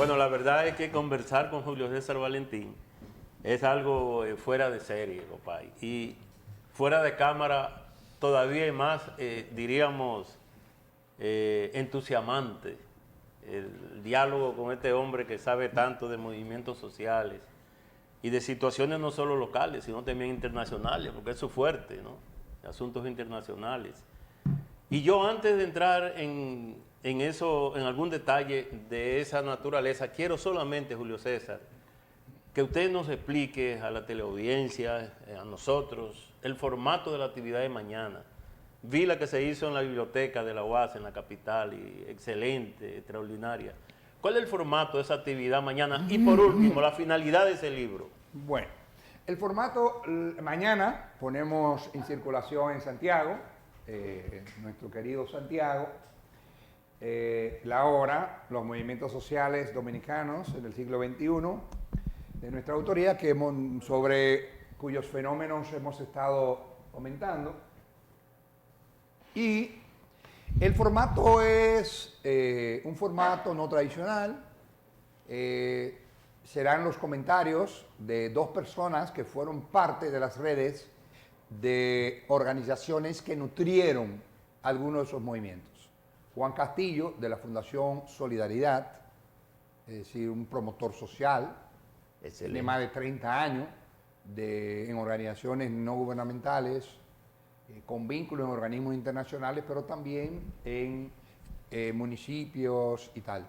Bueno, la verdad es que conversar con Julio César Valentín es algo fuera de serie, compadre. Y fuera de cámara todavía hay más, diríamos, entusiasmante. El diálogo con este hombre que sabe tanto de movimientos sociales y de situaciones no solo locales, sino también internacionales, porque eso es fuerte, ¿no? Asuntos internacionales. Y yo antes de entrar en eso, en algún detalle de esa naturaleza, quiero solamente, Julio César, que usted nos explique a la teleaudiencia, a nosotros, el formato de la actividad de mañana. Vi la que se hizo en la biblioteca de la UAS, en la capital, y excelente, extraordinaria. ¿Cuál es el formato de esa actividad mañana? Y por último, la finalidad de ese libro. Bueno, el formato, mañana ponemos en circulación en Santiago, nuestro querido Santiago, la hora, los movimientos sociales dominicanos en el siglo XXI, de nuestra autoría, sobre cuyos fenómenos hemos estado comentando. Y el formato es un formato no tradicional. Serán los comentarios de dos personas que fueron parte de las redes de organizaciones que nutrieron algunos de esos movimientos. Juan Castillo, de la Fundación Solidaridad, es decir, un promotor social, de más de 30 años en organizaciones no gubernamentales, con vínculos en organismos internacionales, pero también en municipios y tal.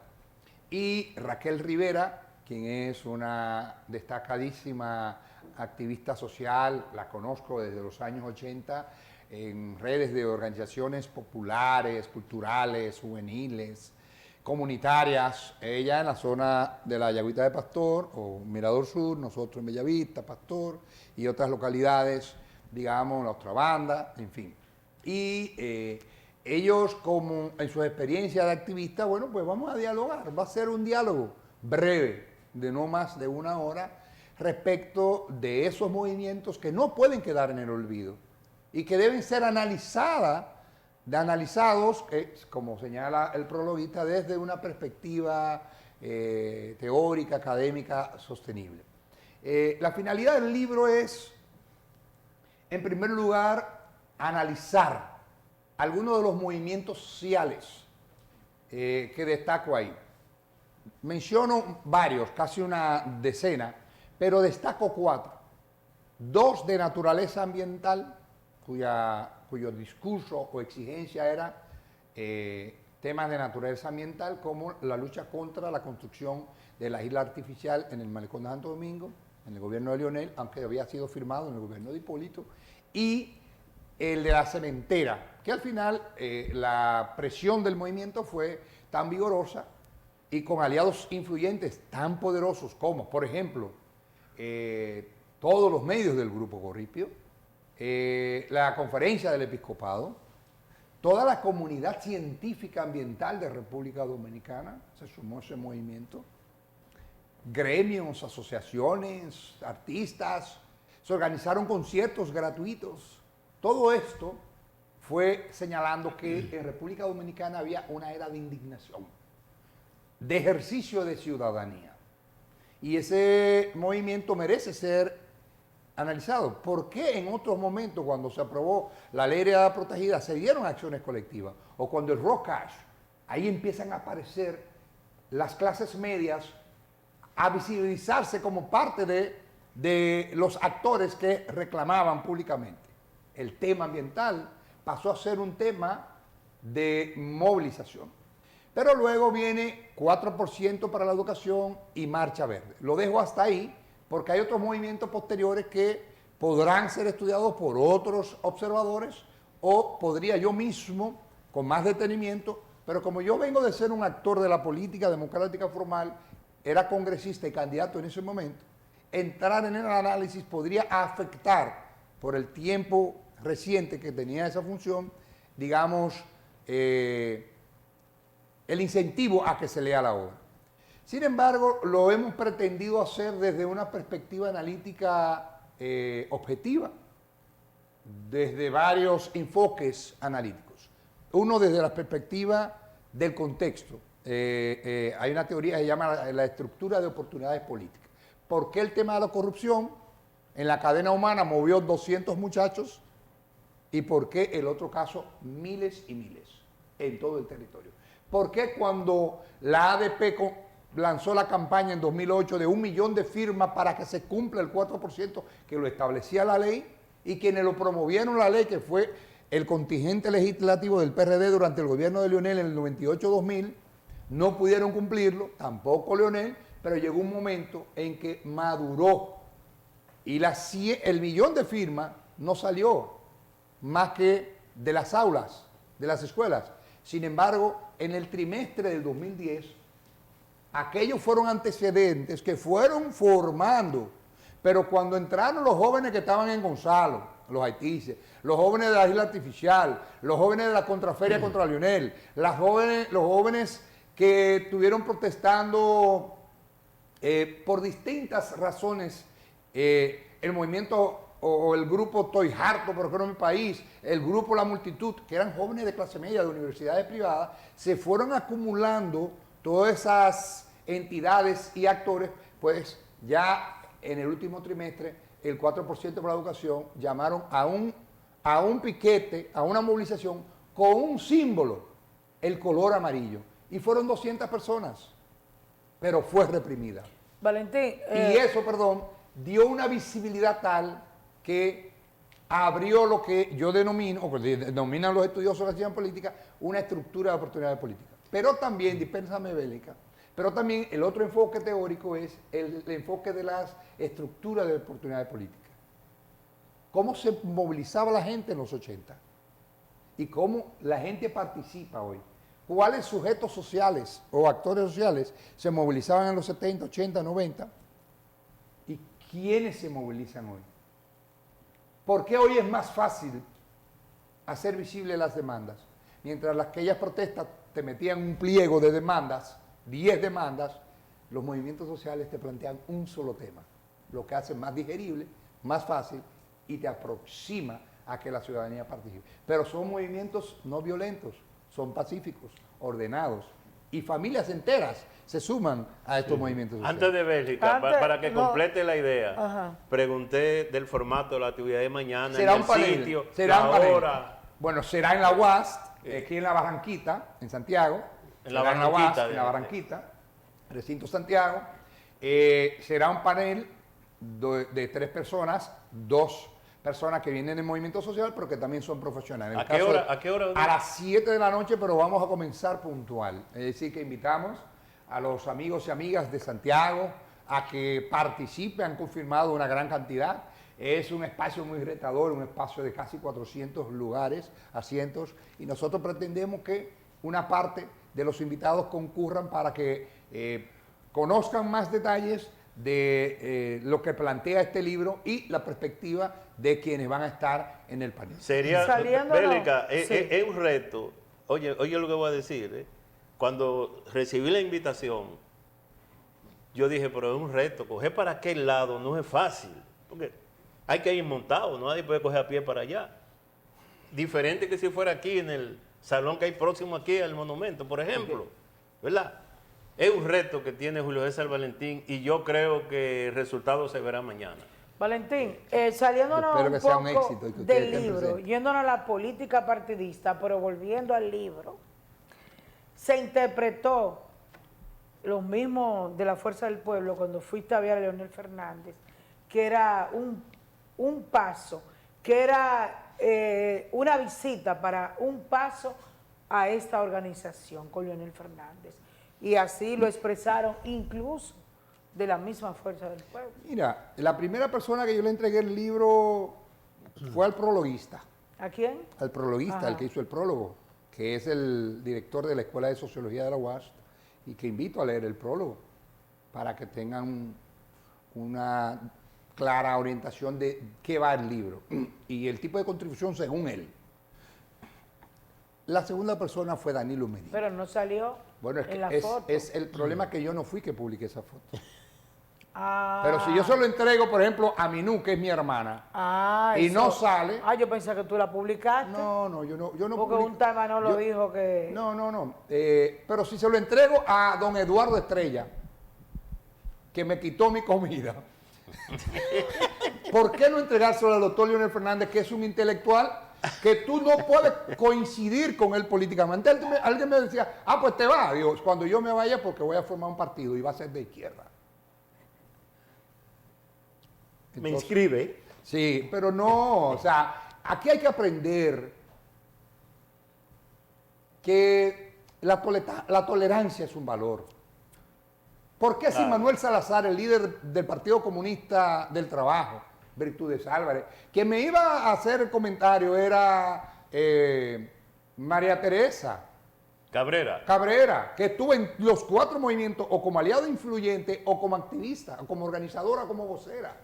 Y Raquel Rivera, quien es una destacadísima activista social, la conozco desde los años 80, en redes de organizaciones populares, culturales, juveniles, comunitarias, ella en la zona de la Yagüita de Pastor o Mirador Sur, nosotros en Bellavista, Pastor y otras localidades, digamos, la otra banda, en fin. Y ellos, como en su experiencia de activista, bueno, pues vamos a dialogar, va a ser un diálogo breve, de no más de una hora, respecto de esos movimientos que no pueden quedar en el olvido y que deben ser analizados, como señala el prologuista, desde una perspectiva teórica, académica, sostenible. La finalidad del libro es, en primer lugar, analizar algunos de los movimientos sociales que destaco ahí. Menciono varios, casi una decena, pero destaco 4. 2 de naturaleza ambiental, cuyo discurso o exigencia era temas de naturaleza ambiental, como la lucha contra la construcción de la isla artificial en el malecón de Santo Domingo, en el gobierno de Leonel, aunque había sido firmado en el gobierno de Hipólito, y el de la cementera, que al final la presión del movimiento fue tan vigorosa y con aliados influyentes tan poderosos como, por ejemplo, todos los medios del Grupo Corripio, la Conferencia del Episcopado, toda la comunidad científica ambiental de República Dominicana se sumó a ese movimiento, gremios, asociaciones, artistas, se organizaron conciertos gratuitos. Todo esto fue señalando que en República Dominicana había una era de indignación, de ejercicio de ciudadanía. Y ese movimiento merece ser analizado. ¿Por qué en otros momentos, cuando se aprobó la ley de área protegida, se dieron acciones colectivas? O cuando el raw cash, ahí empiezan a aparecer las clases medias a visibilizarse como parte de los actores que reclamaban públicamente. El tema ambiental pasó a ser un tema de movilización. Pero luego viene 4% para la educación y Marcha Verde. Lo dejo hasta ahí porque hay otros movimientos posteriores que podrán ser estudiados por otros observadores o podría yo mismo, con más detenimiento, pero como yo vengo de ser un actor de la política democrática formal, era congresista y candidato en ese momento, entrar en el análisis podría afectar, por el tiempo reciente que tenía esa función, digamos, el incentivo a que se lea la obra. Sin embargo, lo hemos pretendido hacer desde una perspectiva analítica objetiva, desde varios enfoques analíticos. Uno desde la perspectiva del contexto, hay una teoría que se llama la estructura de oportunidades políticas. ¿Por qué el tema de la corrupción en la cadena humana movió 200 muchachos y por qué el otro caso miles y miles en todo el territorio? ¿Por qué cuando la ADP lanzó la campaña en 2008 de 1 millón de firmas para que se cumpla el 4% que lo establecía la ley y quienes lo promovieron la ley, que fue el contingente legislativo del PRD durante el gobierno de Leonel en el 98-2000, no pudieron cumplirlo, tampoco Leonel, pero llegó un momento en que maduró y el millón de firmas no salió más que de las aulas, de las escuelas. Sin embargo, en el trimestre del 2010, aquellos fueron antecedentes que fueron formando, pero cuando entraron los jóvenes que estaban en Gonzalo, los haitises, los jóvenes de la Isla Artificial, los jóvenes de la Contraferia contra Leonel, los jóvenes que estuvieron protestando por distintas razones, el movimiento o el grupo Estoy Harto por mi país, el grupo La Multitud, que eran jóvenes de clase media de universidades privadas, se fueron acumulando todas esas entidades y actores, pues ya en el último trimestre, el 4% por la educación llamaron a un piquete, a una movilización con un símbolo, el color amarillo. Y fueron 200 personas, pero fue reprimida. Valentín. Y eso, dio una visibilidad tal que abrió lo que yo denomino, o que denominan los estudiosos de la ciencia política, una estructura de oportunidades políticas. Pero también, dispénsame Bélica, pero también el otro enfoque teórico es el enfoque de las estructuras de oportunidades políticas. Cómo se movilizaba la gente en los 80 y cómo la gente participa hoy. ¿Cuáles sujetos sociales o actores sociales se movilizaban en los 70, 80, 90? ¿Y quiénes se movilizan hoy? ¿Por qué hoy es más fácil hacer visibles las demandas? Mientras aquellas protestas te metían un pliego de demandas, 10 demandas, los movimientos sociales te plantean un solo tema, lo que hace más digerible, más fácil y te aproxima a que la ciudadanía participe. Pero son movimientos no violentos, son pacíficos, ordenados, y familias enteras se suman a estos movimientos sociales. Antes de Bélgica, para que complete la idea, pregunté del formato de la actividad de mañana, será en el sitio, será la hora. Bueno, será en la UAS, aquí en la Barranquita, en Santiago. En la Barranquita. En la Barranquita, Recinto Santiago. Será un panel de 3 personas, 2 personas que vienen del movimiento social, pero que también son profesionales. ¿A qué hora? A las 7 de la noche, pero vamos a comenzar puntual. Es decir, que invitamos a los amigos y amigas de Santiago a que participen, han confirmado una gran cantidad. Es un espacio muy retador, un espacio de casi 400 lugares, asientos, y nosotros pretendemos que una parte de los invitados concurran para que conozcan más detalles de lo que plantea este libro y la perspectiva de quienes van a estar en el panel. Sería, Bélica, es un reto. Oye lo que voy a decir. Cuando recibí la invitación, yo dije, pero es un reto. Coger para aquel lado no es fácil, porque hay que ir montado, nadie puede coger a pie para allá. Diferente que si fuera aquí en el salón que hay próximo aquí al monumento, por ejemplo, ¿verdad? Es un reto que tiene Julio César Valentín y yo creo que el resultado se verá mañana. Valentín, saliéndonos un poco del libro, yéndonos a la política partidista, pero volviendo al libro, se interpretó lo mismo de la Fuerza del Pueblo cuando fuiste a ver a Leonel Fernández, que era un paso, que era una visita para un paso a esta organización con Leonel Fernández. Y así lo expresaron incluso de la misma Fuerza del Pueblo. Mira, la primera persona que yo le entregué el libro fue al prologuista. ¿A quién? Al prologuista, el que hizo el prólogo, que es el director de la Escuela de Sociología de la UAS, y que invito a leer el prólogo para que tengan una clara orientación de qué va el libro y el tipo de contribución según él. La segunda persona fue Danilo Medina. Pero no salió en la foto. Es el problema que yo no fui que publiqué esa foto. Pero si yo se lo entrego, por ejemplo, a Minú, que es mi hermana, y no sale... yo pensé que tú la publicaste. No, yo no porque un tema no lo dijo que... No. Pero si se lo entrego a don Eduardo Estrella, que me quitó mi comida, ¿por qué no entregárselo al doctor Leonel Fernández, que es un intelectual que tú no puedes coincidir con él políticamente? Alguien me decía, pues te va. Digo, cuando yo me vaya, porque voy a formar un partido y va a ser de izquierda. Entonces, me inscribe. Sí, pero no, o sea, aquí hay que aprender que la tolerancia es un valor. ¿Por qué si Manuel Salazar, el líder del Partido Comunista del Trabajo, Virtudes Álvarez, que me iba a hacer el comentario era María Teresa Cabrera, que estuvo en los 4 movimientos o como aliado influyente o como activista, o como organizadora, como vocera?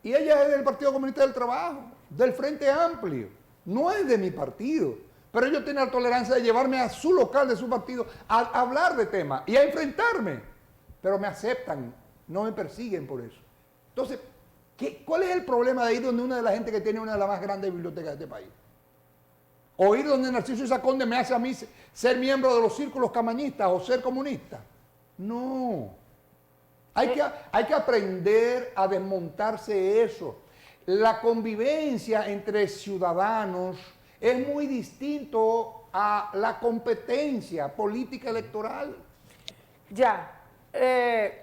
Y ella es del Partido Comunista del Trabajo, del Frente Amplio, no es de mi partido. Pero ellos tienen la tolerancia de llevarme a su local de su partido a hablar de temas y a enfrentarme. Pero me aceptan, no me persiguen por eso. Entonces, ¿cuál es el problema de ir donde una de las gente que tiene una de las más grandes bibliotecas de este país? O ir donde Narciso Isaconde me hace a mí ser miembro de los círculos camañistas o ser comunista. No. Hay que aprender a desmontarse eso. La convivencia entre ciudadanos es muy distinto a la competencia política electoral. Ya,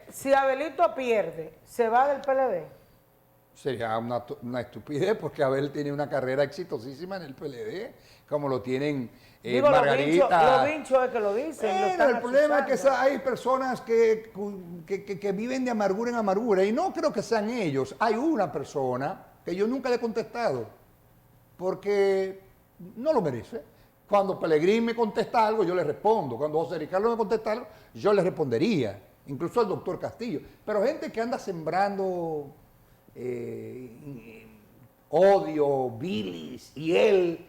si Abelito pierde, ¿se va del PLD? Sería una estupidez, porque Abel tiene una carrera exitosísima en el PLD, como lo tienen Margarita. Los vinchos es que lo dicen. Bueno, el problema es que hay personas que viven de amargura en amargura, y no creo que sean ellos. Hay una persona que yo nunca le he contestado, porque no lo merece. Cuando Pelegrín me contesta algo, yo le respondo. Cuando José Ricardo me contesta algo, yo le respondería. Incluso al doctor Castillo. Pero gente que anda sembrando odio, bilis, y él...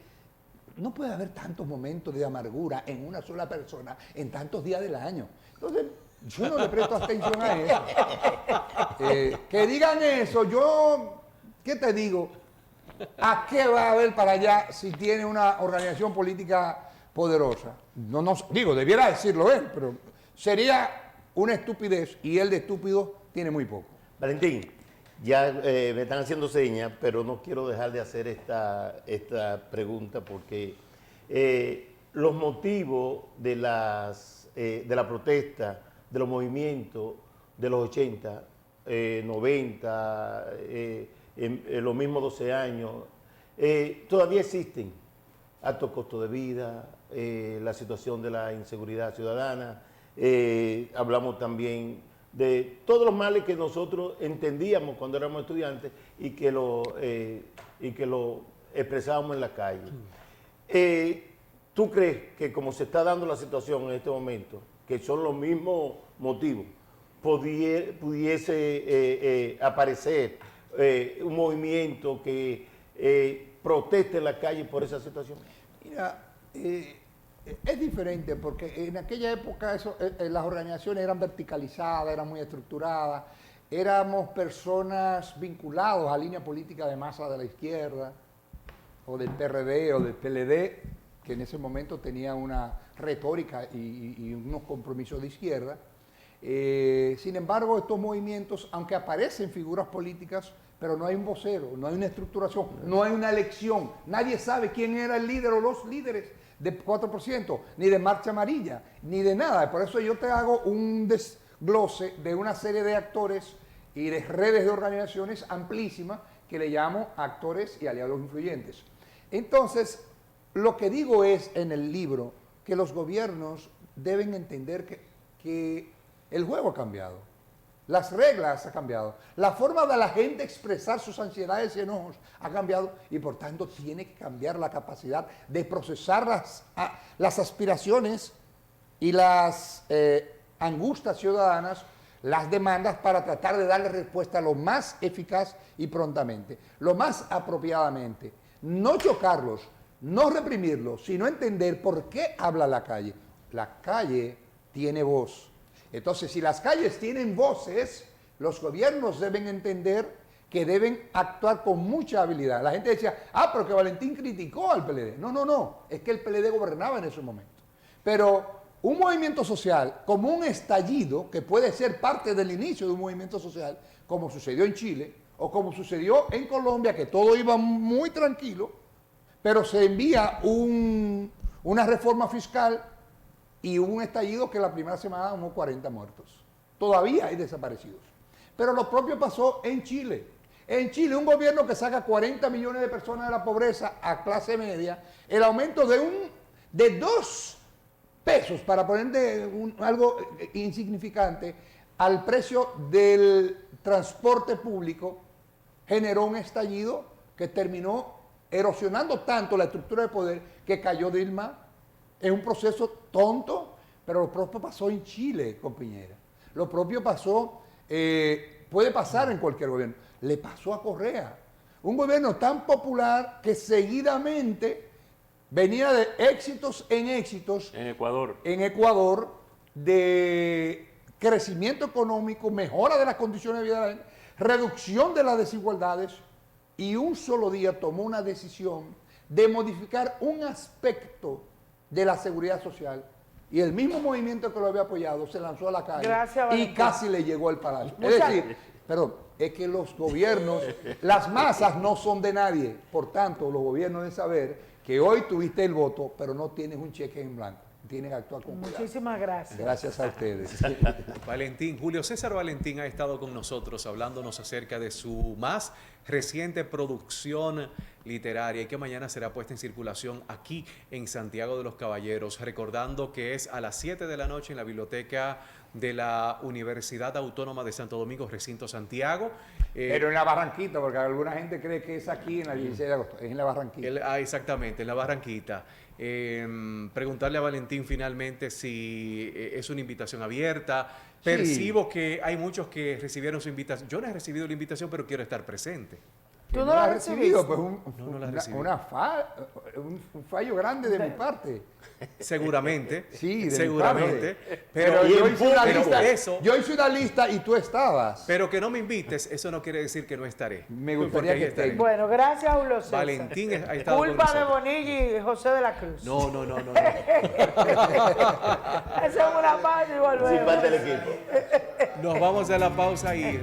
No puede haber tantos momentos de amargura en una sola persona en tantos días del año. Entonces, yo no le presto atención a eso. Que digan eso, ¿qué te digo? ¿A qué va a haber para allá si tiene una organización política poderosa? Digo, debiera decirlo él, pero sería una estupidez, y él de estúpido tiene muy poco. Valentín, ya me están haciendo señas, pero no quiero dejar de hacer esta pregunta porque los motivos de la protesta, de los movimientos de los 80, 90, en los mismos 12 años, todavía existen. Alto costo de vida, la situación de la inseguridad ciudadana, hablamos también de todos los males que nosotros entendíamos cuando éramos estudiantes y que lo expresábamos en la calle. ¿Tú crees que como se está dando la situación en este momento, que son los mismos motivos, pudiese aparecer un movimiento que proteste en la calle por esa situación? Mira, es diferente porque en aquella época las organizaciones eran verticalizadas, eran muy estructuradas, éramos personas vinculados a línea política de masa de la izquierda, o del PRD o del PLD, que en ese momento tenía una retórica y unos compromisos de izquierda. Sin embargo, estos movimientos, aunque aparecen figuras políticas, pero no hay un vocero, no hay una estructuración, no hay una elección, nadie sabe quién era el líder o los líderes de 4%, ni de Marcha Amarilla, ni de nada. Por eso yo te hago un desglose de una serie de actores y de redes de organizaciones amplísimas que le llamo actores y aliados influyentes. Entonces, lo que digo es en el libro que los gobiernos deben entender que el juego ha cambiado. Las reglas han cambiado, la forma de la gente expresar sus ansiedades y enojos ha cambiado, y por tanto tiene que cambiar la capacidad de procesar las aspiraciones y las angustias ciudadanas, las demandas, para tratar de darle respuesta lo más eficaz y prontamente, lo más apropiadamente. No chocarlos, no reprimirlos, sino entender por qué habla la calle. La calle tiene voz. Entonces, si las calles tienen voces, Los gobiernos deben entender que deben actuar con mucha habilidad. La gente decía, pero que Valentín criticó al PLD. No, es que el PLD gobernaba en ese momento. Pero un movimiento social como un estallido, que puede ser parte del inicio de un movimiento social, como sucedió en Chile, o como sucedió en Colombia, que todo iba muy tranquilo, pero se envía una reforma fiscal y un estallido que la primera semana hubo 40 muertos. Todavía hay desaparecidos. Pero lo propio pasó en Chile. En Chile, un gobierno que saca 40 millones de personas de la pobreza a clase media, el aumento de 2 pesos, para poner algo insignificante, al precio del transporte público, generó un estallido que terminó erosionando tanto la estructura de poder que cayó Dilma. Es un proceso tonto, pero lo propio pasó en Chile con Piñera. Lo propio pasó, puede pasar en cualquier gobierno. Le pasó a Correa. Un gobierno tan popular que seguidamente venía de éxitos en éxitos. En Ecuador. En Ecuador, de crecimiento económico, mejora de las condiciones de vida de la gente, reducción de las desigualdades, y un solo día tomó una decisión de modificar un aspecto de la seguridad social, y el mismo movimiento que lo había apoyado se lanzó a la calle. Gracias, y Valentín. casi le llegó al palacio. Es decir, es que los gobiernos, las masas no son de nadie. Por tanto, los gobiernos deben saber que hoy tuviste el voto, pero no tienes un cheque en blanco. Tienes que actuar con cuidado. Muchísimas gracias. Gracias a ustedes. Valentín, Julio César Valentín ha estado con nosotros hablándonos acerca de su más reciente producción literaria y que mañana será puesta en circulación aquí en Santiago de los Caballeros, recordando que es a las 7 de la noche en la biblioteca de la Universidad Autónoma de Santo Domingo, Recinto Santiago. Pero en la Barranquita, porque alguna gente cree que es aquí en la 16 de agosto, es en la Barranquita. Exactamente, en la Barranquita. Preguntarle a Valentín finalmente si es una invitación abierta. Percibo que hay muchos que recibieron su invitación. Yo no he recibido la invitación, pero quiero estar presente. ¿Tú no la has recibido? Pues No la recibí. un fallo grande de mi parte. Seguramente. Sí, de seguramente. mi parte. Pero yo hice una lista y tú estabas. Pero que no me invites, eso no quiere decir que no estaré. Me gustaría que estés. Bueno, gracias, Julio César. Valentín ha estado con Culpa de nosotros. Bonilla y José de la Cruz. No. Esa es una pausa y volvemos. Sí, parte del equipo. Nos vamos a la pausa y